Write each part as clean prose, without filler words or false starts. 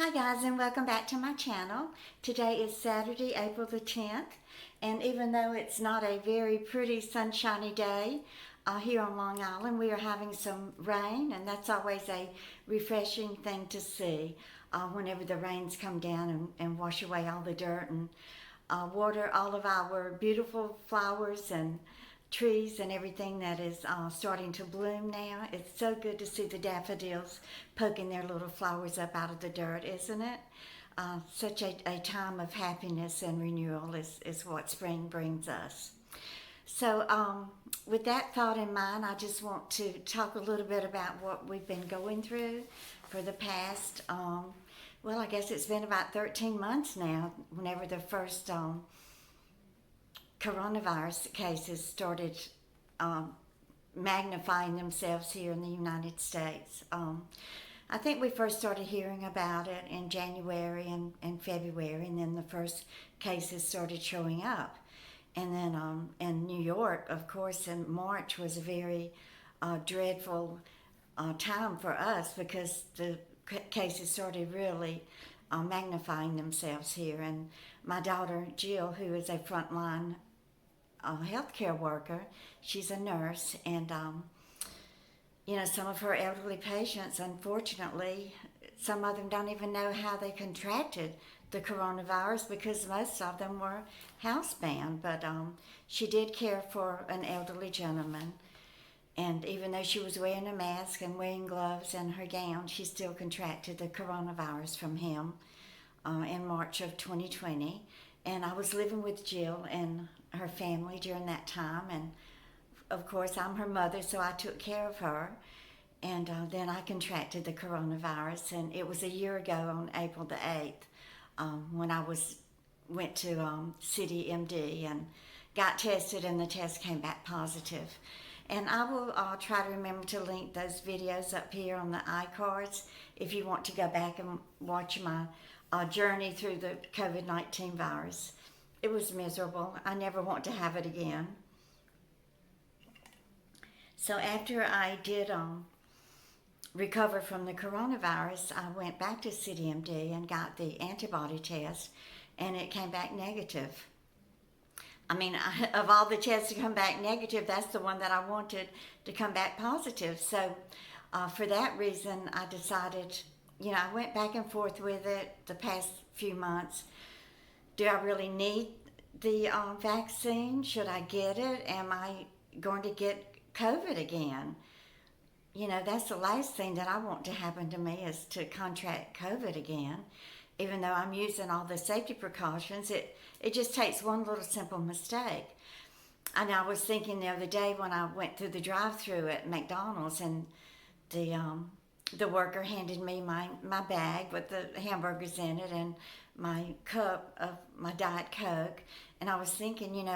Hi guys, and welcome back to my channel. Today is Saturday, April the 10th, and even though it's not a very pretty sunshiny day here on Long Island, we are having some rain, and that's always a refreshing thing to see whenever the rains come down and wash away all the dirt and water all of our beautiful flowers and trees and everything that is starting to bloom now. It's so good to see the daffodils poking their little flowers up out of the dirt, isn't it? Such a time of happiness and renewal is what spring brings us. So, with that thought in mind, I just want to talk a little bit about what we've been going through for the past, well, I guess it's been about 13 months now, whenever the first coronavirus cases started magnifying themselves here in the United States. I think we first started hearing about it in January and February, and then the first cases started showing up. And then in New York, of course, in March was a very dreadful time for us because the cases started really magnifying themselves here. And my daughter Jill, who is a frontline healthcare worker, she's a nurse, and some of her elderly patients, unfortunately, some of them don't even know how they contracted the coronavirus because most of them were housebound. But she did care for an elderly gentleman, and even though she was wearing a mask and wearing gloves and her gown, she still contracted the coronavirus from him in March of 2020. And I was living with Jill and her family during that time, and of course I'm her mother, so I took care of her. And then I contracted the coronavirus, and it was a year ago on April the 8th when I went to City MD and got tested, and the test came back positive. And I will try to remember to link those videos up here on the iCards if you want to go back and watch my journey through the COVID-19 virus. It was miserable. I never want to have it again. So after I did recover from the coronavirus, I went back to CityMD and got the antibody test, and it came back negative. I mean, of all the tests to come back negative, that's the one that I wanted to come back positive. So for that reason, I decided, I went back and forth with it the past few months. Do I really need the vaccine? Should I get it? Am I going to get COVID again? That's the last thing that I want to happen to me is to contract COVID again. Even though I'm using all the safety precautions, it just takes one little simple mistake. And I was thinking the other day when I went through the drive-thru at McDonald's, and the worker handed me my bag with the hamburgers in it and my cup of my Diet Coke, and I was thinking,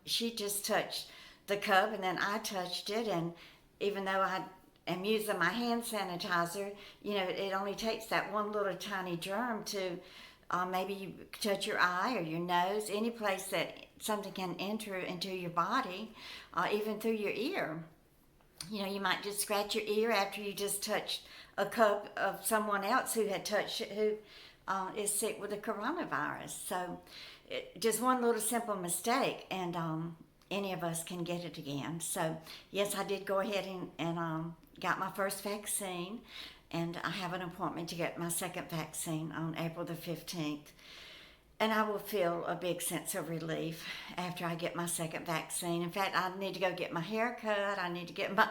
she just touched the cup and then I touched it, and even though I am using my hand sanitizer, it only takes that one little tiny germ to maybe you touch your eye or your nose, any place that something can enter into your body, even through your ear. You might just scratch your ear after you just touched a cup of someone else who had touched it, who is sick with the coronavirus. So just one little simple mistake, and any of us can get it again. So yes, I did go ahead and got my first vaccine, and I have an appointment to get my second vaccine on April the 15th. And I will feel a big sense of relief after I get my second vaccine. In fact, I need to go get my hair cut. I need to get my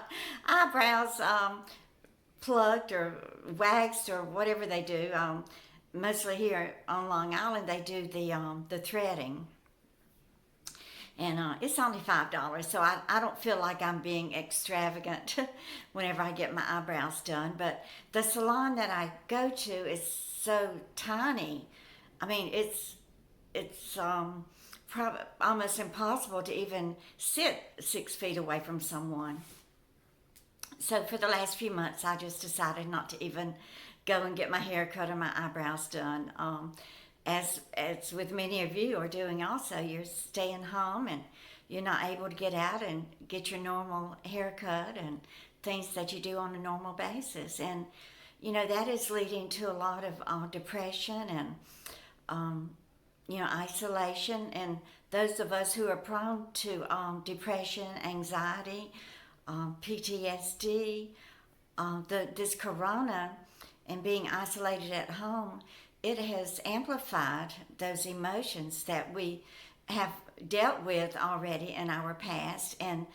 eyebrows plucked or waxed or whatever they do. Mostly here on Long Island, they do the threading. And it's only $5, so I don't feel like I'm being extravagant whenever I get my eyebrows done. But the salon that I go to is so tiny. I mean, it's almost impossible to even sit 6 feet away from someone. So for the last few months, I just decided not to even go and get my hair cut or my eyebrows done. As with many of you are doing also, you're staying home and you're not able to get out and get your normal haircut and things that you do on a normal basis. And that is leading to a lot of depression and, isolation. And those of us who are prone to depression, anxiety, PTSD, this corona and being isolated at home, it has amplified those emotions that we have dealt with already in our past and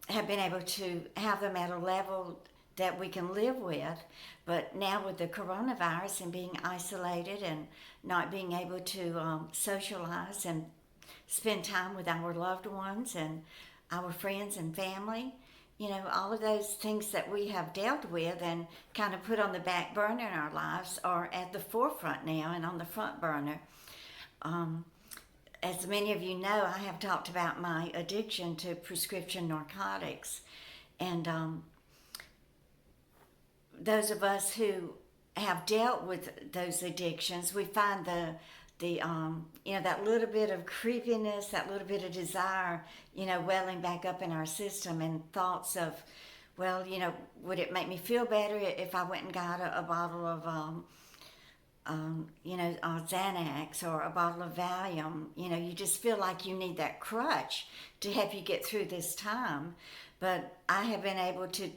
have been able to have them at a level that we can live with. But now with the coronavirus and being isolated and not being able to socialize and spend time with our loved ones and our friends and family, all of those things that we have dealt with and kind of put on the back burner in our lives are at the forefront now and on the front burner. As many of you know, I have talked about my addiction to prescription narcotics. And those of us who have dealt with those addictions, we find that little bit of creepiness, that little bit of desire, welling back up in our system, and thoughts of, well, would it make me feel better if I went and got a bottle of, Xanax or a bottle of Valium? You just feel like you need that crutch to help you get through this time. But I have been able to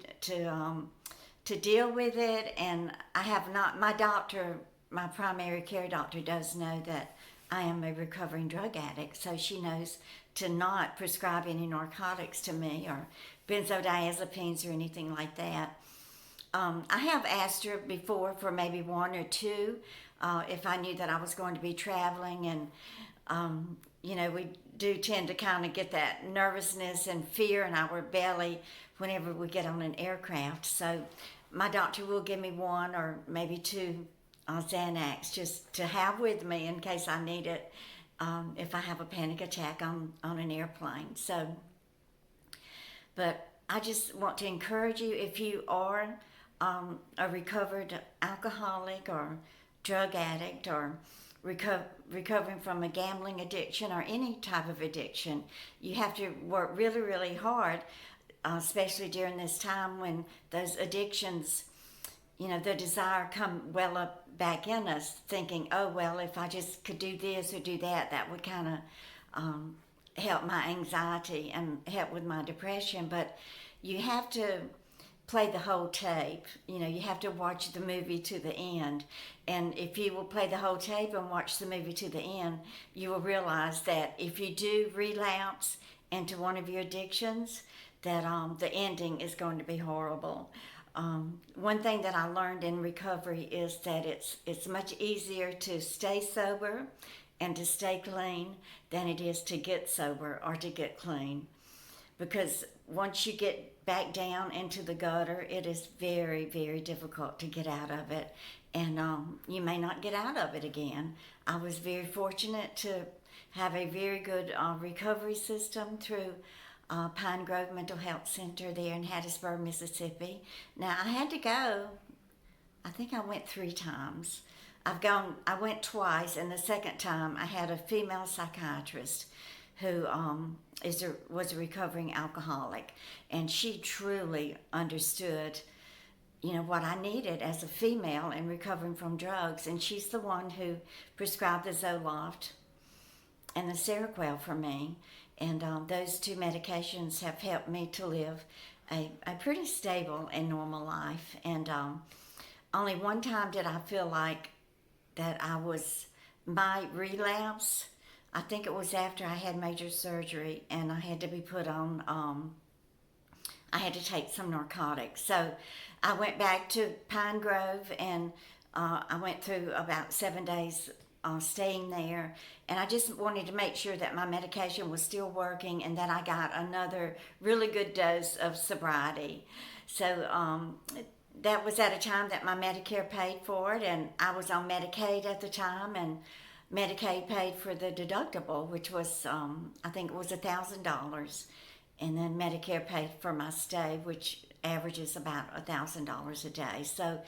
deal with it, and I have not. My doctor, my primary care doctor, does know that I am a recovering drug addict, so she knows to not prescribe any narcotics to me or benzodiazepines or anything like that. I have asked her before for maybe one or two if I knew that I was going to be traveling, and we do tend to kind of get that nervousness and fear in our belly whenever we get on an aircraft. So my doctor will give me one or maybe two Xanax just to have with me in case I need it if I have a panic attack on an airplane. But I just want to encourage you, if you are a recovered alcoholic or drug addict or recovering from a gambling addiction or any type of addiction, you have to work really, really hard, especially during this time when those addictions, the desire come well up back in us, thinking, oh, well, if I just could do this or do that, that would kind of help my anxiety and help with my depression. But you have to play the whole tape. You have to watch the movie to the end. And if you will play the whole tape and watch the movie to the end, you will realize that if you do relapse into one of your addictions, that the ending is going to be horrible. One thing that I learned in recovery is that it's much easier to stay sober and to stay clean than it is to get sober or to get clean. Because once you get back down into the gutter, it is very, very difficult to get out of it. And you may not get out of it again. I was very fortunate to have a very good recovery system through Pine Grove Mental Health Center there in Hattiesburg, Mississippi. Now, I had to go, I think I went 3 times. I went twice, and the second time I had a female psychiatrist who was a recovering alcoholic, and she truly understood, what I needed as a female in recovering from drugs, and she's the one who prescribed the Zoloft and the Seroquel for me, and those 2 medications have helped me to live a pretty stable and normal life. And only one time did I feel like that my relapse, I think it was after I had major surgery and I had to be put on, I had to take some narcotics. So I went back to Pine Grove, and I went through about 7 days staying there, and I just wanted to make sure that my medication was still working and that I got another really good dose of sobriety. So that was at a time that my Medicare paid for it, and I was on Medicaid at the time, and Medicaid paid for the deductible, which was, I think it was $1,000, and then Medicare paid for my stay, which averages about $1,000 a day. So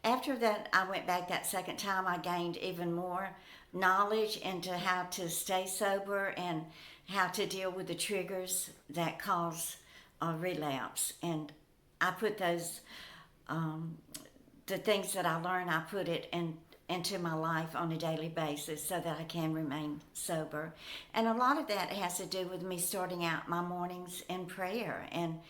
after that, I went back that second time. I gained even more knowledge into how to stay sober and how to deal with the triggers that cause a relapse. And I put those the things that I learn, I put it into my life on a daily basis so that I can remain sober. And a lot of that has to do with me starting out my mornings in prayer and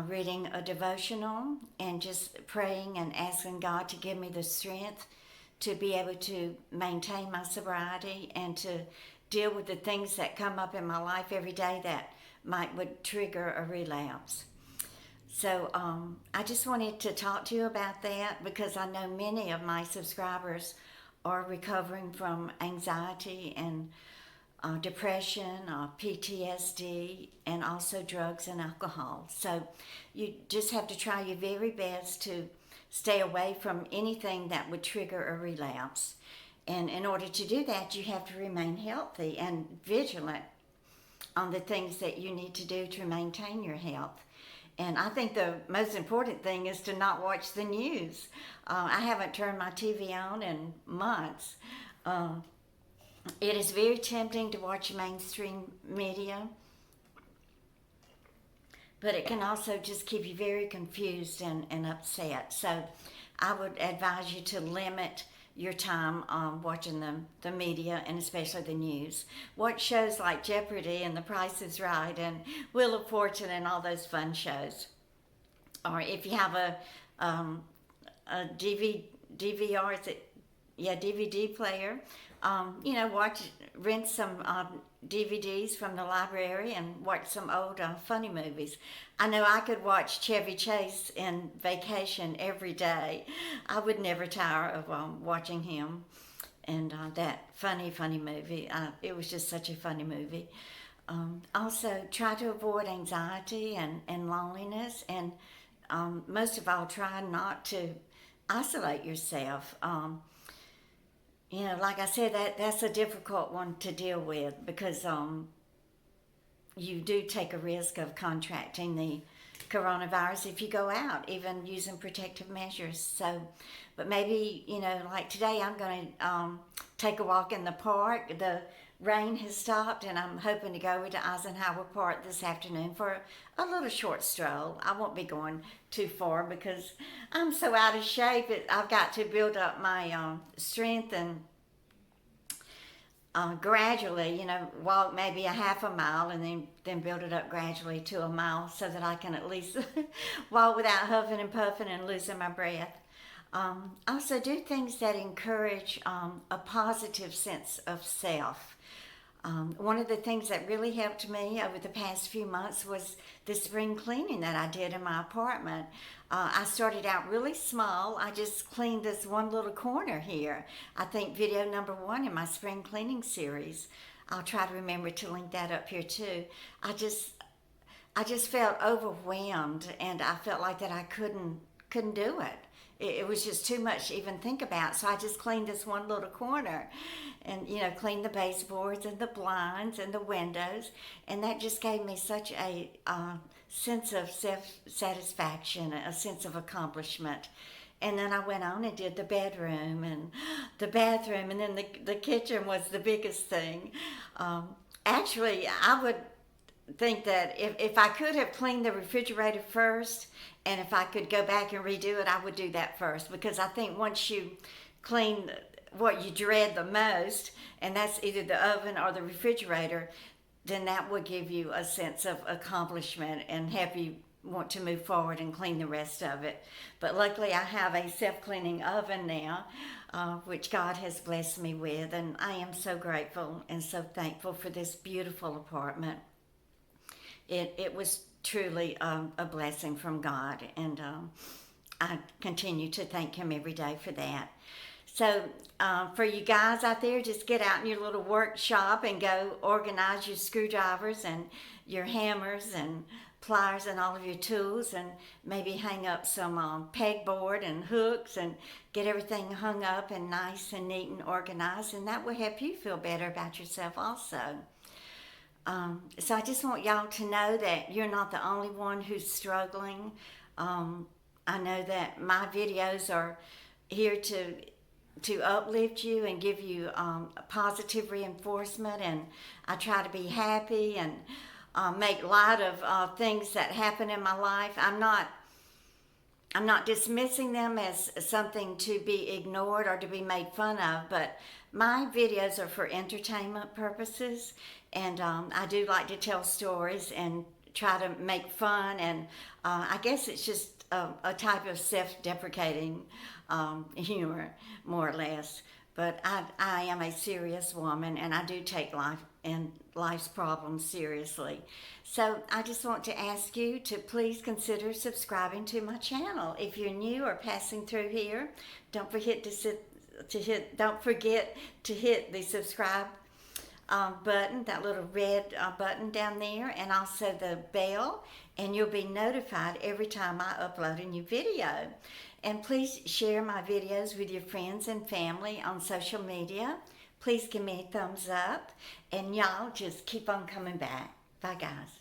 reading a devotional and just praying and asking God to give me the strength to be able to maintain my sobriety and to deal with the things that come up in my life every day that would trigger a relapse. So I just wanted to talk to you about that because I know many of my subscribers are recovering from anxiety and depression, PTSD, and also drugs and alcohol. So you just have to try your very best to stay away from anything that would trigger a relapse. And in order to do that, you have to remain healthy and vigilant on the things that you need to do to maintain your health. And I think the most important thing is to not watch the news. I haven't turned my TV on in months. It is very tempting to watch mainstream media, but it can also just keep you very confused and upset. So I would advise you to limit your time watching the media and especially the news. Watch shows like Jeopardy and The Price is Right and Wheel of Fortune and all those fun shows. Or if you have a DVD player, rent some DVDs from the library and watch some old funny movies. I know I could watch Chevy Chase in Vacation every day. I would never tire of watching him and that funny movie. It was just such a funny movie. Also, try to avoid anxiety and loneliness, and most of all, try not to isolate yourself. Like I said, that's a difficult one to deal with because you do take a risk of contracting the coronavirus if you go out, even using protective measures. So, but maybe, like today I'm going to take a walk in the park. The rain has stopped and I'm hoping to go over to Eisenhower Park this afternoon for a little short stroll. I won't be going too far because I'm so out of shape. I've got to build up my strength and gradually, walk maybe a half a mile and then build it up gradually to a mile so that I can at least walk without huffing and puffing and losing my breath. Also do things that encourage a positive sense of self. One of the things that really helped me over the past few months was the spring cleaning that I did in my apartment. I started out really small. I just cleaned this one little corner here. I think video number 1 in my spring cleaning series. I'll try to remember to link that up here too. I just felt overwhelmed and I felt like that I couldn't do it. It was just too much to even think about. So I just cleaned this one little corner and, cleaned the baseboards and the blinds and the windows. And that just gave me such a sense of self-satisfaction, a sense of accomplishment. And then I went on and did the bedroom and the bathroom. And then the kitchen was the biggest thing. Actually, I would think that if I could have cleaned the refrigerator first, and if I could go back and redo it, I would do that first, because I think once you clean what you dread the most, and that's either the oven or the refrigerator, then that would give you a sense of accomplishment and help you want to move forward and clean the rest of it. But luckily I have a self-cleaning oven now, which God has blessed me with, and I am so grateful and so thankful for this beautiful apartment. It was truly a blessing from God, and I continue to thank Him every day for that. So for you guys out there, just get out in your little workshop and go organize your screwdrivers and your hammers and pliers and all of your tools, and maybe hang up some pegboard and hooks and get everything hung up and nice and neat and organized, and that will help you feel better about yourself also. So I just want y'all to know that you're not the only one who's struggling. I know that my videos are here to uplift you and give you a positive reinforcement, and I try to be happy and make light of things that happen in my life. I'm not I'm not dismissing them as something to be ignored or to be made fun of, but my videos are for entertainment purposes, and I do like to tell stories and try to make fun, and I guess it's just a type of self-deprecating humor, more or less. But I am a serious woman, and I do take life and life's problems seriously. So I just want to ask you to please consider subscribing to my channel. If you're new or passing through here, don't forget don't forget to hit the subscribe button, that little red button down there, and also the bell, and you'll be notified every time I upload a new video. And please share my videos with your friends and family on social media. Please give me a thumbs up, and y'all just keep on coming back. Bye, guys.